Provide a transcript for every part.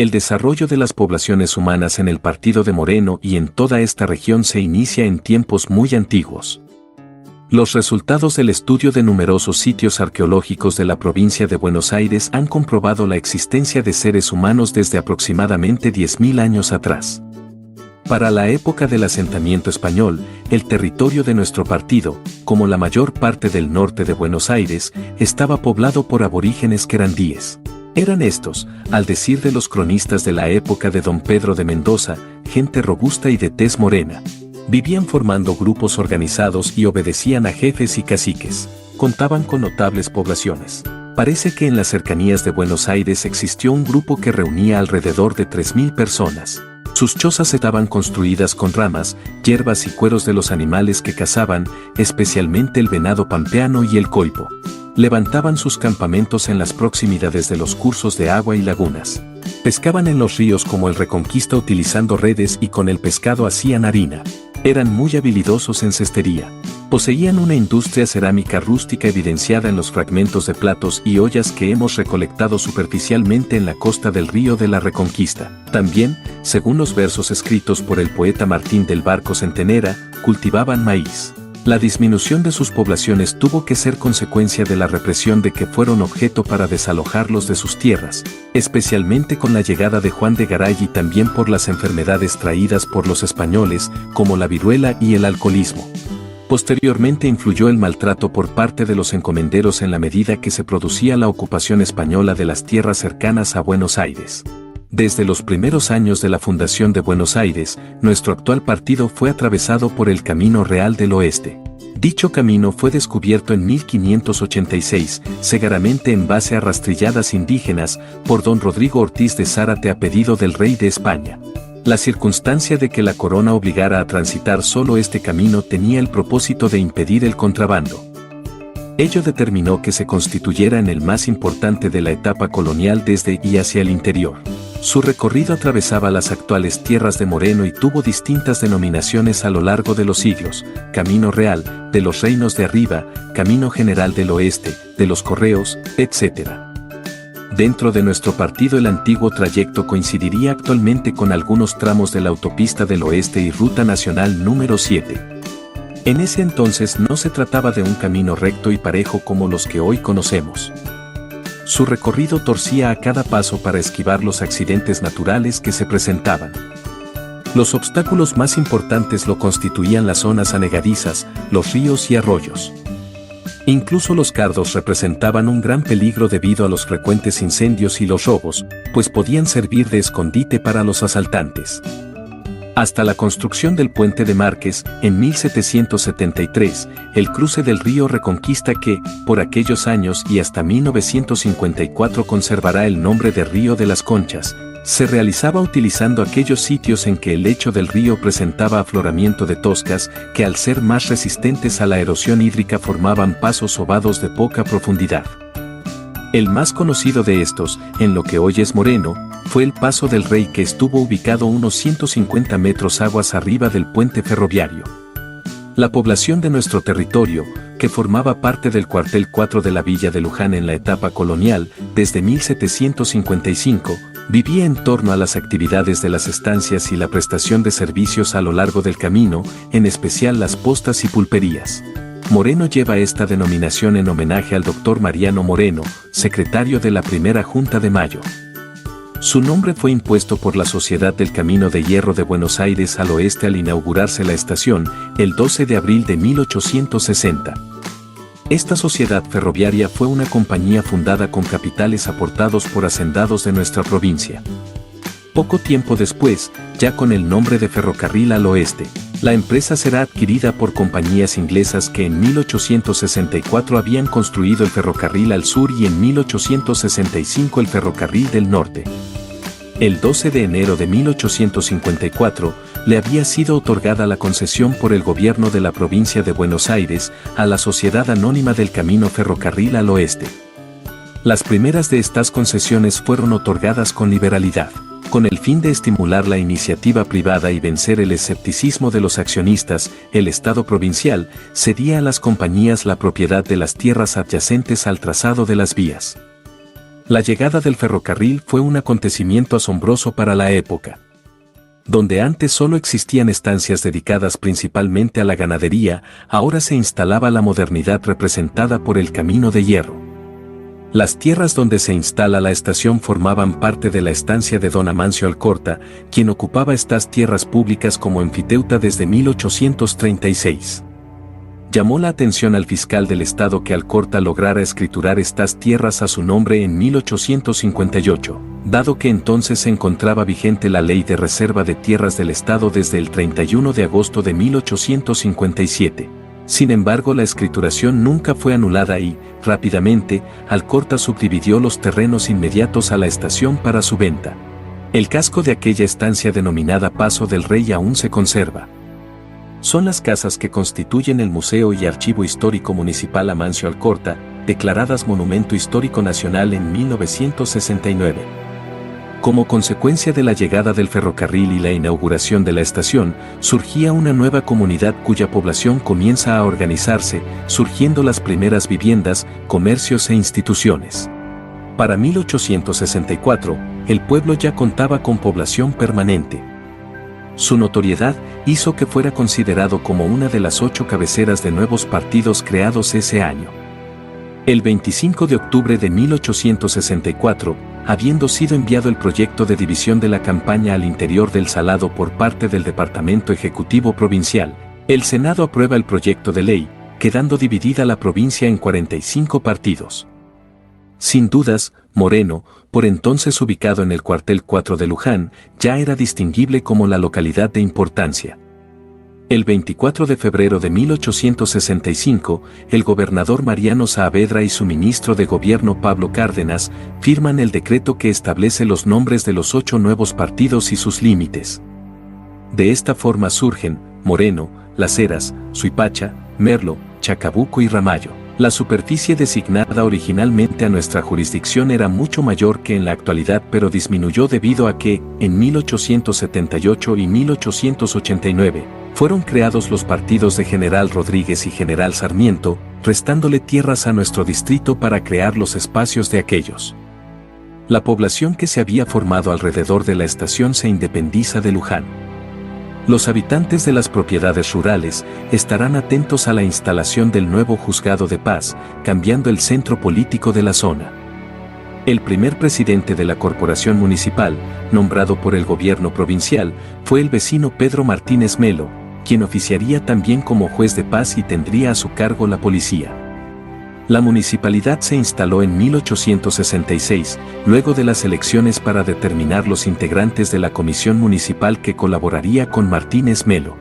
El desarrollo de las poblaciones humanas en el partido de Moreno y en toda esta región se inicia en tiempos muy antiguos. Los resultados del estudio de numerosos sitios arqueológicos de la provincia de Buenos Aires han comprobado la existencia de seres humanos desde aproximadamente 10.000 años atrás. Para la época del asentamiento español, el territorio de nuestro partido, como la mayor parte del norte de Buenos Aires, estaba poblado por aborígenes querandíes. Eran estos, al decir de los cronistas de la época de don Pedro de Mendoza, gente robusta y de tez morena. Vivían formando grupos organizados y obedecían a jefes y caciques. Contaban con notables poblaciones. Parece que en las cercanías de Buenos Aires existió un grupo que reunía alrededor de 3.000 personas. Sus chozas estaban construidas con ramas, hierbas y cueros de los animales que cazaban, especialmente el venado pampeano y el coipo. Levantaban sus campamentos en las proximidades de los cursos de agua y lagunas. Pescaban en los ríos como el Reconquista utilizando redes y con el pescado hacían harina. Eran muy habilidosos en cestería. Poseían una industria cerámica rústica evidenciada en los fragmentos de platos y ollas que hemos recolectado superficialmente en la costa del río de la Reconquista. También, según los versos escritos por el poeta Martín del Barco Centenera, cultivaban maíz. La disminución de sus poblaciones tuvo que ser consecuencia de la represión de que fueron objeto para desalojarlos de sus tierras, especialmente con la llegada de Juan de Garay y también por las enfermedades traídas por los españoles, como la viruela y el alcoholismo. Posteriormente influyó el maltrato por parte de los encomenderos en la medida que se producía la ocupación española de las tierras cercanas a Buenos Aires. Desde los primeros años de la fundación de Buenos Aires, nuestro actual partido fue atravesado por el Camino Real del Oeste. Dicho camino fue descubierto en 1586, segaramente en base a rastrilladas indígenas, por don Rodrigo Ortiz de Zárate a pedido del rey de España. La circunstancia de que la corona obligara a transitar solo este camino tenía el propósito de impedir el contrabando. Ello determinó que se constituyera en el más importante de la etapa colonial desde y hacia el interior. Su recorrido atravesaba las actuales tierras de Moreno y tuvo distintas denominaciones a lo largo de los siglos: Camino Real, de los Reinos de Arriba, Camino General del Oeste, de los Correos, etc. Dentro de nuestro partido el antiguo trayecto coincidiría actualmente con algunos tramos de la Autopista del Oeste y Ruta Nacional número 7. En ese entonces no se trataba de un camino recto y parejo como los que hoy conocemos. Su recorrido torcía a cada paso para esquivar los accidentes naturales que se presentaban. Los obstáculos más importantes lo constituían las zonas anegadizas, los ríos y arroyos. Incluso los cardos representaban un gran peligro debido a los frecuentes incendios y los robos, pues podían servir de escondite para los asaltantes. Hasta la construcción del Puente de Márquez, en 1773, el cruce del río Reconquista que, por aquellos años y hasta 1954 conservará el nombre de Río de las Conchas, se realizaba utilizando aquellos sitios en que el lecho del río presentaba afloramiento de toscas que al ser más resistentes a la erosión hídrica formaban pasos ovados de poca profundidad. El más conocido de estos, en lo que hoy es Moreno, fue el Paso del Rey que estuvo ubicado unos 150 metros aguas arriba del puente ferroviario. La población de nuestro territorio, que formaba parte del cuartel 4 de la villa de Luján en la etapa colonial, desde 1755, vivía en torno a las actividades de las estancias y la prestación de servicios a lo largo del camino, en especial las postas y pulperías. Moreno lleva esta denominación en homenaje al Dr. Mariano Moreno, secretario de la Primera Junta de Mayo. Su nombre fue impuesto por la Sociedad del Camino de Hierro de Buenos Aires al Oeste al inaugurarse la estación, el 12 de abril de 1860. Esta sociedad ferroviaria fue una compañía fundada con capitales aportados por hacendados de nuestra provincia. Poco tiempo después, ya con el nombre de Ferrocarril al Oeste, la empresa será adquirida por compañías inglesas que en 1864 habían construido el ferrocarril al sur y en 1865 el ferrocarril del norte. El 12 de enero de 1854 le había sido otorgada la concesión por el gobierno de la provincia de Buenos Aires a la Sociedad Anónima del Camino Ferrocarril al Oeste. Las primeras de estas concesiones fueron otorgadas con liberalidad, con el fin de estimular la iniciativa privada y vencer el escepticismo de los accionistas. El Estado provincial cedía a las compañías la propiedad de las tierras adyacentes al trazado de las vías. La llegada del ferrocarril fue un acontecimiento asombroso para la época. Donde antes solo existían estancias dedicadas principalmente a la ganadería, ahora se instalaba la modernidad representada por el camino de hierro. Las tierras donde se instala la estación formaban parte de la estancia de don Amancio Alcorta, quien ocupaba estas tierras públicas como enfiteuta desde 1836. Llamó la atención al fiscal del estado que Alcorta lograra escriturar estas tierras a su nombre en 1858, dado que entonces se encontraba vigente la Ley de Reserva de Tierras del Estado desde el 31 de agosto de 1857. Sin embargo, la escrituración nunca fue anulada y, rápidamente, Alcorta subdividió los terrenos inmediatos a la estación para su venta. El casco de aquella estancia denominada Paso del Rey aún se conserva. Son las casas que constituyen el Museo y Archivo Histórico Municipal Amancio Alcorta, declaradas Monumento Histórico Nacional en 1969. Como consecuencia de la llegada del ferrocarril y la inauguración de la estación, surgía una nueva comunidad cuya población comienza a organizarse, surgiendo las primeras viviendas, comercios e instituciones. Para 1864, el pueblo ya contaba con población permanente. Su notoriedad hizo que fuera considerado como una de las 8 cabeceras de nuevos partidos creados ese año. El 25 de octubre de 1864, habiendo sido enviado el proyecto de división de la campaña al interior del Salado por parte del Departamento Ejecutivo Provincial, el Senado aprueba el proyecto de ley, quedando dividida la provincia en 45 partidos. Sin dudas, Moreno, por entonces ubicado en el cuartel 4 de Luján, ya era distinguible como la localidad de importancia. El 24 de febrero de 1865, el gobernador Mariano Saavedra y su ministro de Gobierno Pablo Cárdenas firman el decreto que establece los nombres de los 8 nuevos partidos y sus límites. De esta forma surgen Moreno, Las Heras, Suipacha, Merlo, Chacabuco y Ramallo. La superficie designada originalmente a nuestra jurisdicción era mucho mayor que en la actualidad, pero disminuyó debido a que, en 1878 y 1889, fueron creados los partidos de General Rodríguez y General Sarmiento, restándole tierras a nuestro distrito para crear los espacios de aquellos. La población que se había formado alrededor de la estación se independiza de Luján. Los habitantes de las propiedades rurales estarán atentos a la instalación del nuevo juzgado de paz, cambiando el centro político de la zona. El primer presidente de la corporación municipal, nombrado por el gobierno provincial, fue el vecino Pedro Martínez Melo, quien oficiaría también como juez de paz y tendría a su cargo la policía. La municipalidad se instaló en 1866, luego de las elecciones para determinar los integrantes de la comisión municipal que colaboraría con Martínez Melo.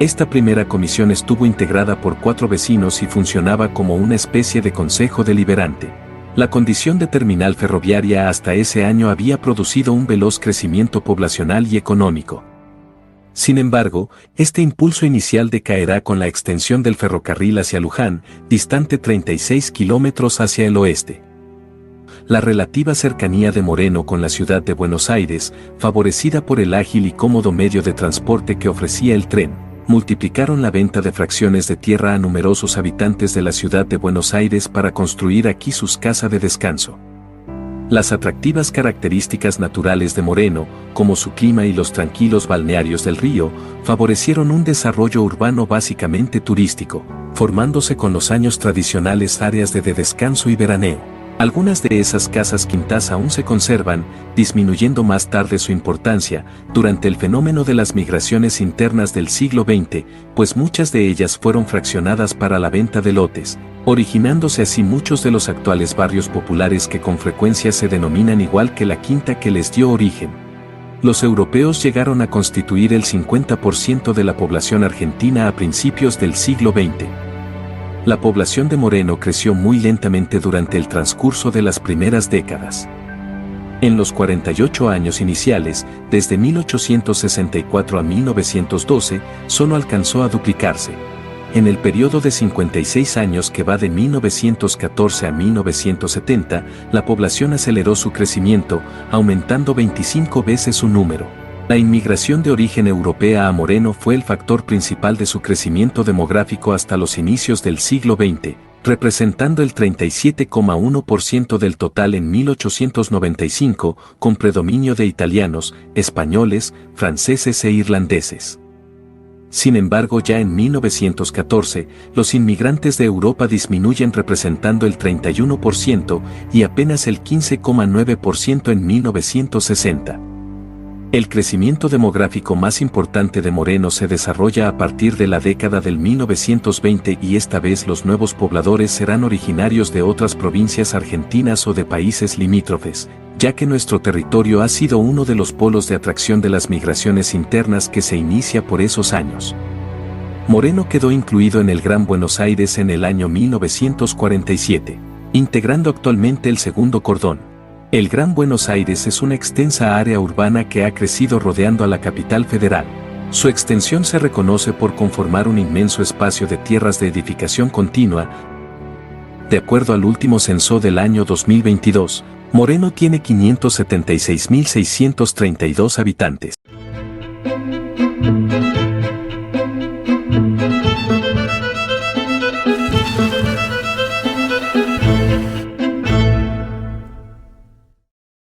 Esta primera comisión estuvo integrada por 4 vecinos y funcionaba como una especie de consejo deliberante. La condición de terminal ferroviaria hasta ese año había producido un veloz crecimiento poblacional y económico. Sin embargo, este impulso inicial decaerá con la extensión del ferrocarril hacia Luján, distante 36 kilómetros hacia el oeste. La relativa cercanía de Moreno con la ciudad de Buenos Aires, favorecida por el ágil y cómodo medio de transporte que ofrecía el tren, multiplicaron la venta de fracciones de tierra a numerosos habitantes de la ciudad de Buenos Aires para construir aquí sus casas de descanso. Las atractivas características naturales de Moreno, como su clima y los tranquilos balnearios del río, favorecieron un desarrollo urbano básicamente turístico, formándose con los años tradicionales áreas de descanso y veraneo. Algunas de esas casas quintas aún se conservan, disminuyendo más tarde su importancia, durante el fenómeno de las migraciones internas del siglo XX, pues muchas de ellas fueron fraccionadas para la venta de lotes, originándose así muchos de los actuales barrios populares que con frecuencia se denominan igual que la quinta que les dio origen. Los europeos llegaron a constituir el 50% de la población argentina a principios del siglo XX. La población de Moreno creció muy lentamente durante el transcurso de las primeras décadas. En los 48 años iniciales, desde 1864 a 1912, solo alcanzó a duplicarse. En el periodo de 56 años que va de 1914 a 1970, la población aceleró su crecimiento, aumentando 25 veces su número. La inmigración de origen europea a Moreno fue el factor principal de su crecimiento demográfico hasta los inicios del siglo XX, representando el 37,1% del total en 1895, con predominio de italianos, españoles, franceses e irlandeses. Sin embargo, ya en 1914, los inmigrantes de Europa disminuyen representando el 31% y apenas el 15,9% en 1960. El crecimiento demográfico más importante de Moreno se desarrolla a partir de la década del 1920 y esta vez los nuevos pobladores serán originarios de otras provincias argentinas o de países limítrofes, ya que nuestro territorio ha sido uno de los polos de atracción de las migraciones internas que se inicia por esos años. Moreno quedó incluido en el Gran Buenos Aires en el año 1947, integrando actualmente el segundo cordón. El Gran Buenos Aires es una extensa área urbana que ha crecido rodeando a la capital federal. Su extensión se reconoce por conformar un inmenso espacio de tierras de edificación continua. De acuerdo al último censo del año 2022, Moreno tiene 576.632 habitantes.